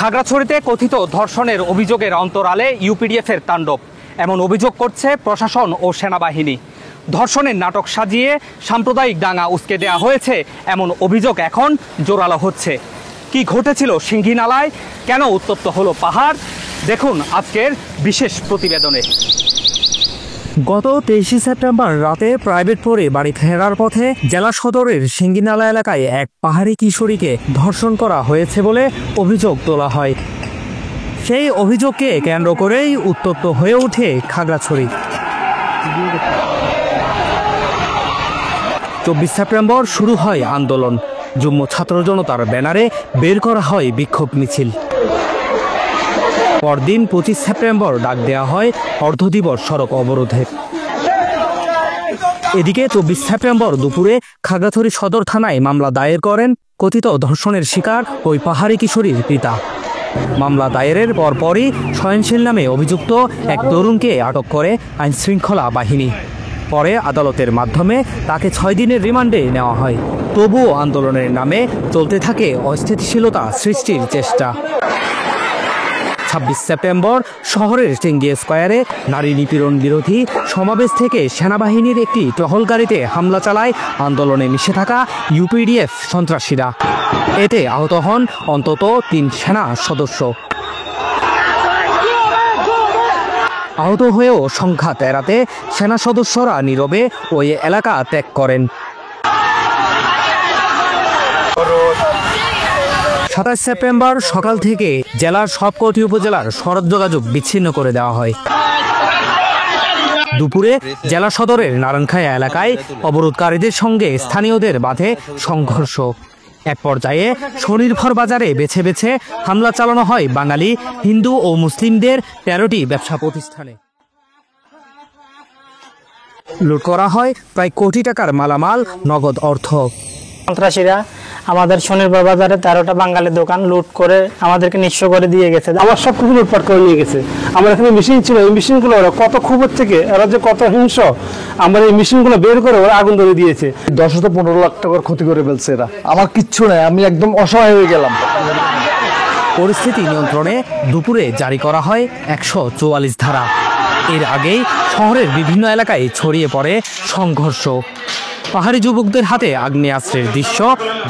খাগড়াছড়িতে কথিত ধর্ষণের অভিযোগের অন্তরালে ইউপিডিএফের তাণ্ডব, এমন অভিযোগ করছে প্রশাসন ও সেনাবাহিনী। ধর্ষণের নাটক সাজিয়ে সাম্প্রদায়িক দাঙ্গা উস্কে দেওয়া হয়েছে এমন অভিযোগ এখন জোরালো হচ্ছে। কি ঘটেছিল সিংহীনালায়, কেন উত্তপ্ত হলো পাহাড়, দেখুন আজকের বিশেষ প্রতিবেদনে। গত 23 সেপ্টেম্বর রাতে প্রাইভেট পড়ে বাড়ি ফেরার পথে জেলা সদরের সিংহীনালা এলাকায় এক পাহাড়ি কিশোরীকে ধর্ষণ করা হয়েছে বলে অভিযোগ তোলা হয়। সেই অভিযোগকে কেন্দ্র করেই উত্তপ্ত হয়ে ওঠে খাগড়াছড়ি। 24 সেপ্টেম্বর শুরু হয় আন্দোলন। যুগ্ম ছাত্র জনতার ব্যানারে বের করা হয় বিক্ষোভ মিছিল। পরদিন 25 সেপ্টেম্বর ডাক দেওয়া হয় অর্ধদিবস সড়ক অবরোধের। এদিকে 24 সেপ্টেম্বর দুপুরে খাগড়াছড়ি সদর থানায় মামলা দায়ের করেন কথিত ধর্ষণের শিকার ওই পাহাড়ি কিশোরীর পিতা। মামলা দায়েরের পরপরই সহনশীল নামে অভিযুক্ত এক তরুণকে আটক করে আইনশৃঙ্খলা বাহিনী। পরে আদালতের মাধ্যমে তাকে 6 দিনের রিমান্ডে নেওয়া হয়। তবুও আন্দোলনের নামে চলতে থাকে অস্থিতিশীলতা সৃষ্টির চেষ্টা। 26 সেপ্টেম্বর শহরের টেঙ্গি স্কয়ারে নারী নিপীড়ন বিরোধী সমাবেশ থেকে সেনাবাহিনীর একটি টহল গাড়িতে হামলা চালায় আন্দোলনে মিশে থাকা ইউপিডিএফ সন্ত্রাসীরা। এতে আহত হন অন্তত 3 সেনা সদস্য। আহত হয়েও সংঘাত এড়াতে সেনা সদস্যরা নীরবে ওই এলাকা ত্যাগ করেন। 27 সেপ্টেম্বর সকাল থেকে জেলার সবকটি উপজেলার সড়ক যোগাযোগ বিচ্ছিন্ন করে দেওয়া হয়। দুপুরে জেলা সদরের নারায়ণখায়া এলাকায় অবরোধকারীদের সঙ্গে স্থানীয়দের বাধে সংঘর্ষ। এক পর্যায়ে স্বনির্ভর বাজারে বেছে বেছে হামলা চালানো হয় বাঙালি, হিন্দু ও মুসলিমদের 13টি ব্যবসা প্রতিষ্ঠানে। লুট করা হয় প্রায় কোটি টাকার মালামাল, নগদ অর্থ। সন্ত্রাসীরা আমাদের স্বনির্ভর বাজারে 13টা বাঙালির দোকান লুট করে আমাদেরকে নিঃস্ব করে দিয়ে গেছে। আমার সব কিছু লুটপাট করে নিয়ে গেছে। আমার এখানে মেশিন ছিল, এই মেশিনগুলো ওরা কত খবর থেকে এরা যে কত হিংস, আমার এই মেশিনগুলো বের করে ওরা আগুন ধরে দিয়েছে। 10-15 লাখ টাকার ক্ষতি করে ফেলছে এরা। আমার কিচ্ছু নাই, আমি একদম অসহায় হয়ে গেলাম। পরিস্থিতি নিয়ন্ত্রণে দুপুরে জারি করা হয় 144 ধারা। এর আগেই শহরের বিভিন্ন এলাকায় ছড়িয়ে পড়ে সংঘর্ষ। পাহাড়ি যুবকদের হাতে আগ্নেয়াস্ত্রের দৃশ্য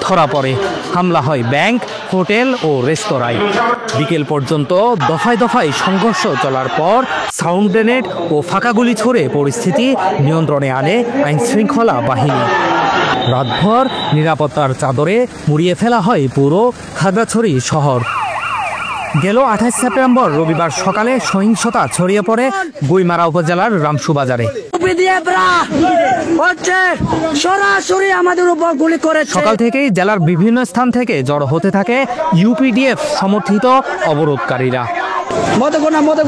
ধরা পড়ে। হামলা হয় ব্যাংক, হোটেল ও রেস্তোরাঁয়। বিকেল পর্যন্ত দফায় দফায় সংঘর্ষ চলার পর সাউন্ড গ্রেনেড ও ফাঁকা গুলি ছড়ে পরিস্থিতি নিয়ন্ত্রণে আনে আইনশৃঙ্খলা বাহিনী। রাতভর নিরাপত্তার চাদরে মুড়িয়ে ফেলা হয় পুরো খাগড়াছড়ি শহর। গেল 28 সেপ্টেম্বর রবিবার সকালে সহিংসতা ছড়িয়ে পড়ে গুইমারা উপজেলার রামসুবাজারে। সকাল থেকেই জেলার বিভিন্ন স্থান থেকে জড়ো হতে থাকে ইউপিডিএফ সমর্থিত অবরোধকারীরা।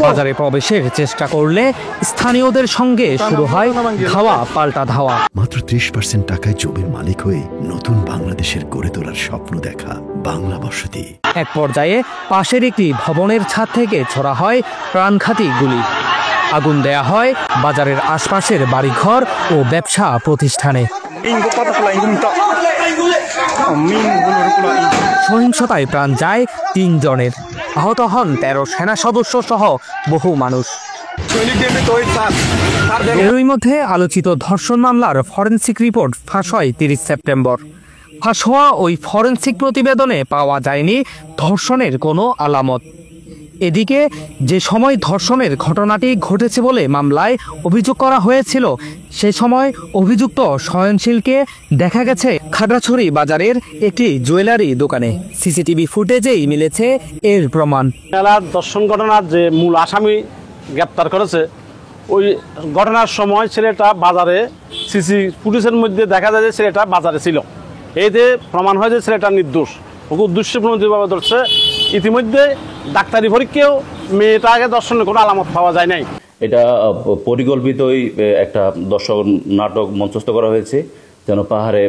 বাজারে প্রবেশের চেষ্টা করলে স্থানীয়দের সঙ্গে শুরু হয় ধাওয়া পাল্টা ধাওয়া। মাত্র 30% টাকায় জমির মালিক হয়ে নতুন বাংলাদেশের গড়ে তোলার স্বপ্ন দেখা বাংলা বসতি। এক পর্যায়ে পাশের একটি ভবনের ছাদ থেকে ছোড়া হয় প্রাণঘাতী গুলি। আগুন দেয়া হয় বাজারের আশপাশের বাড়িঘর ও ব্যবসা প্রতিষ্ঠানে। সহিংসতায় প্রাণ যায় 3 জনের, আহত হন 13 সেনা সদস্য সহ বহু মানুষ। এরই মধ্যে আলোচিত ধর্ষণ মামলার ফরেনসিক রিপোর্ট ফাঁস হয় 30 সেপ্টেম্বর। ফাঁস হওয়া ওই ফরেনসিক প্রতিবেদনে পাওয়া যায়নি ধর্ষণের কোনো আলামত। এদিকে যে সময় ধর্ষণের ঘটনাটি ঘটেছে বলে মামলায় অভিযোগ করা হয়েছিল, সে সময় অভিযুক্ত সয়নশীলকে দেখা গেছে খাগড়াছড়ি বাজারের একটি জুয়েলারি দোকানে। সিসিটিভি ফুটেজেই মিলেছে এর প্রমাণ। মেলার ধর্ষণ ঘটনার যে মূল আসামি গ্রেপ্তার করেছে, ওই ঘটনার সময় ছেলেটা বাজারে সিসি ফুটেজের মধ্যে দেখা যায় যে ছেলেটা বাজারে ছিল। এতে প্রমাণ হয় যে ছেলেটা নির্দোষ। ওকে উদ্দেশ্যপূর্ণভাবে ধরছে। ইতিমধ্যে ডাক্তারি পরীক্ষাও মেয়েটা আগে ধর্ষণের কোনো আলামত পাওয়া যায় নাই। এটা পরিকল্পিতই একটা দর্শক নাটক মঞ্চস্থ করা হয়েছে যেন পাহাড়ে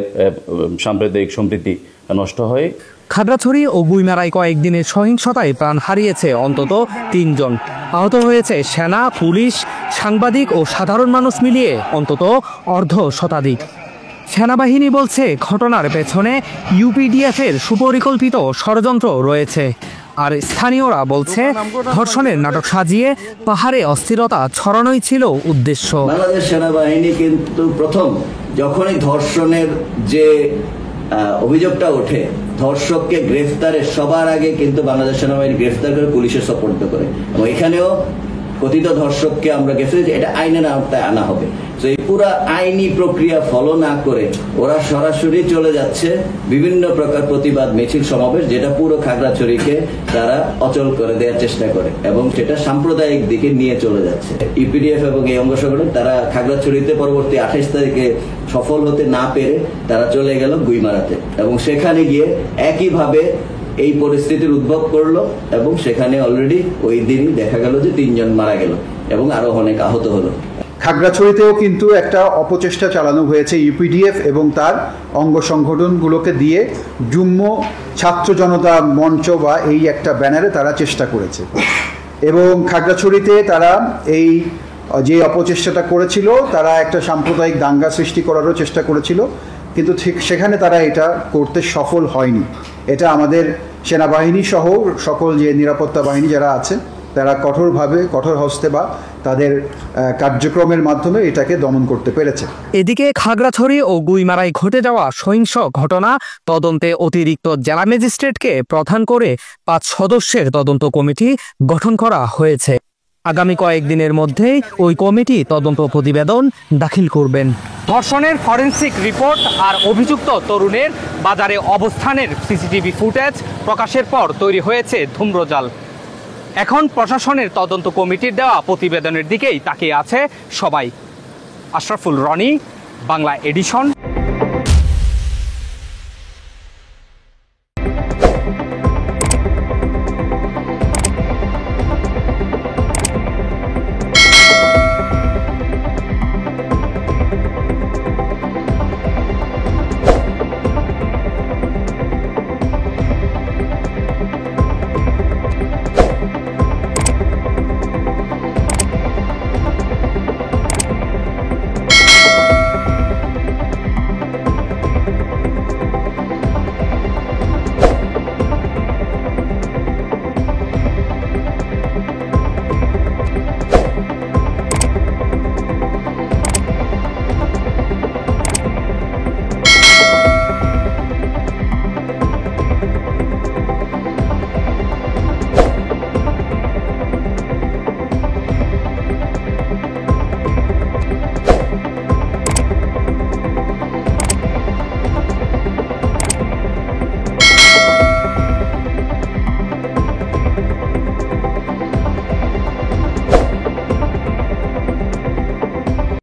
সাম্প্রদায়িক সম্প্রীতি নষ্ট হয়। খাগড়াছড়ি ও গুইমারায় কয়েকদিনের সহিংসতায় প্রাণ হারিয়েছে অন্তত 3 জন। আহত হয়েছে সেনা, পুলিশ, সাংবাদিক ও সাধারণ মানুষ মিলিয়ে অন্তত অর্ধ শতাধিক। সেনাবাহিনী বলছে ঘটনার পেছনে ইউপিডিএফের সুপরিকল্পিত ষড়যন্ত্র রয়েছে। আর স্থানীয়রা বলছে ধর্ষণের নাটক সাজিয়ে পাহাড়ে অস্থিরতা ছড়ানোই ছিল উদ্দেশ্য। বাংলাদেশ সেনাবাহিনী কিন্তু প্রথম যখনই ধর্ষণের যে অভিযোগটা ওঠে, ধর্ষককে গ্রেফতারের সবার আগে কিন্তু বাংলাদেশ সেনাবাহিনী গ্রেফতার করে পুলিশের সোপর্দ করে, এবং এখানেও কথিত ধর্ষককে আমরা গ্রেফতার, এটা আইনের আওতায় আনা হবে। তো এই পুরা আইনি প্রক্রিয়া ফলো না করে ওরা সরাসরি চলে যাচ্ছে বিভিন্ন প্রকার প্রতিবাদ মিছিল সমাবেশ, যেটা পুরো খাগড়াছড়িকে তারা অচল করে দেওয়ার চেষ্টা করে এবং সেটা সাম্প্রদায়িক দিকে নিয়ে চলে যাচ্ছে। ইউপিডিএফ এবং এই অঙ্গ সংগঠন তারা খাগড়াছড়িতে পরবর্তী 28 তারিখে সফল হতে না পেরে তারা চলে গেল গুইমারাতে, এবং সেখানে গিয়ে একইভাবে এই পরিস্থিতির উদ্ভব করলো, এবং সেখানে অলরেডি ওই দিনই দেখা গেল যে 3 জন মারা গেল এবং আরো অনেক আহত হলো। খাগড়াছড়িতেও কিন্তু একটা অপচেষ্টা চালানো হয়েছে ইউপিডিএফ এবং তার অঙ্গ সংগঠনগুলোকে দিয়ে। যুগ্ম ছাত্র জনতা মঞ্চ বা এই একটা ব্যানারে তারা চেষ্টা করেছে, এবং খাগড়াছড়িতে তারা এই যে অপচেষ্টাটা করেছিল, তারা একটা সাম্প্রদায়িক দাঙ্গা সৃষ্টি করারও চেষ্টা করেছিল, কিন্তু ঠিক সেখানে তারা এটা করতে সফল হয়নি। এটা আমাদের সেনাবাহিনী সহ সকল যে নিরাপত্তা বাহিনী যারা আছে তারা কঠোর হস্তে বা তাদের কার্যক্রমের মাধ্যমে এটাকে দমন করতে পেরেছে। এদিকে খাগড়াছড়ি ও গুইমারায় ঘটে যাওয়া সহিংস ঘটনা তদন্তে অতিরিক্ত জেলা ম্যাজিস্ট্রেটকে প্রধান করে 5 সদস্যের তদন্ত কমিটি গঠন করা হয়েছে। আগামী কয়েকদিনের মধ্যেই ওই কমিটি তদন্ত প্রতিবেদন দাখিল করবেন। ধর্ষণের ফরেনসিক রিপোর্ট আর অভিযুক্ত তরুণের বাজারে অবস্থানের সিসিটিভি ফুটেজ প্রকাশের পর তৈরি হয়েছে ধূম্রজাল। এখন প্রশাসনের তদন্ত কমিটির দেওয়া প্রতিবেদনের দিকেই তাকিয়ে আছে সবাই। আশরাফুল রনি, বাংলা এডিশন।